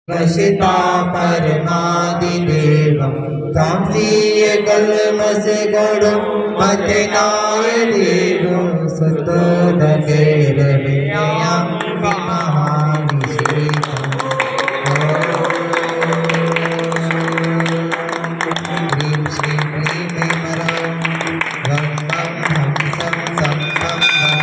वशिता परमादिदेवं कांसीय कलमसे गणं मथनाय देवो सुतोदकेरविनयं महाविशेषम् ह्रीं श्रीं क्लीं ऐं वं वं हंसं सं पं वं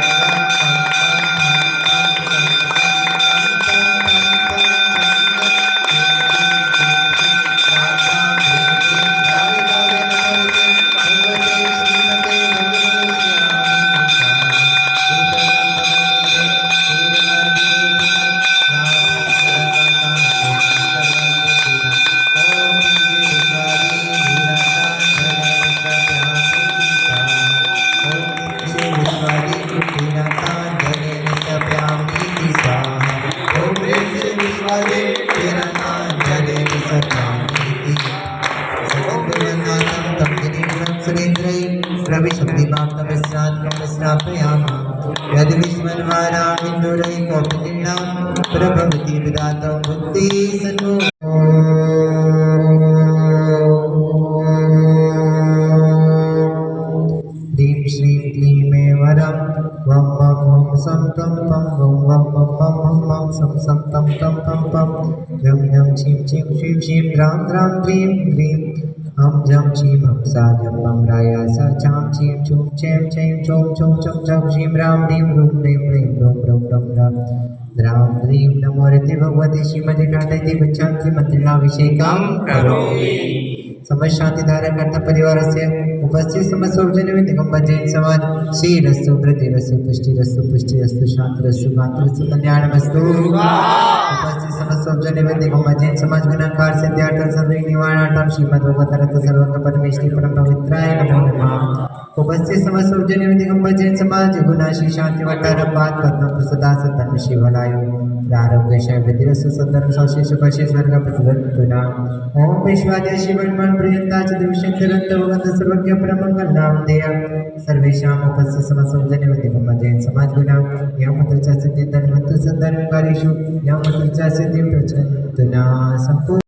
प्रभवती विदाता मुक्ति सन्नो ह्रीं श्रीं क्लीं ऐं वरं वं वं हं सं तं पं वं वं वं वं हं वं सं सं तं तं पं पं यं यं छीं छीं श्रीं श्रीं द्रां द्रां द्रीं द्रीं हम जम छीं हम सा जम मम राया सा चाम छीं छूं छें छें छों छों छं छं श्रीं राम ह्रीं रूं ह्रीं ह्रीं रों रों रं रं द्रां द्रीं नमो रते भगवते श्रीमती ठाठयति गच्छन्ति मंत्रिणाभिषेकं करोमि। समस्त शांतिधारक कर्ता परिवार से उपस्थित समस्त सर्वजन दिगंबर जैन समाज श्रीरस्तु वृद्धिरस्तु पुष्टिरस्तु शांतिरस्तु कांतिरस्तु कल्याणमस्तु। उपस्थित समस्त सर्वजन दिगंबर जैन समाज गुणाकार सिद्धार्थ सर्व निवारणार्थम श्रीमद्भगवतरत्न सर्वज्ञ परमेश्वरी परम पवित्राय नमो नमः। उपस्थित समस्त सर्वजन दिगंबर जैन समाज गुणाशी शांति वटारपात पद्म प्रसदा सत्तम शिवलायु आरोग्य शैवृद्धिरस्तु सद्धर्म सौशेष पशे स्वर्ग प्रतिदत्तुना ओम विश्वाद्य शिवन्मान प्रियंता च दिवशंकरंत भगवंत सर्वज्ञ परमंगल नाम देया सर्वेषां उपस्थित समस्त सर्वजन दिगंबर जैन समाज गुणा या मुद्रचा सिद्धि धन्वंत सद्धर्मकारीषु या मुद्रचा सिद्धि प्रचंतुना संपूर्ण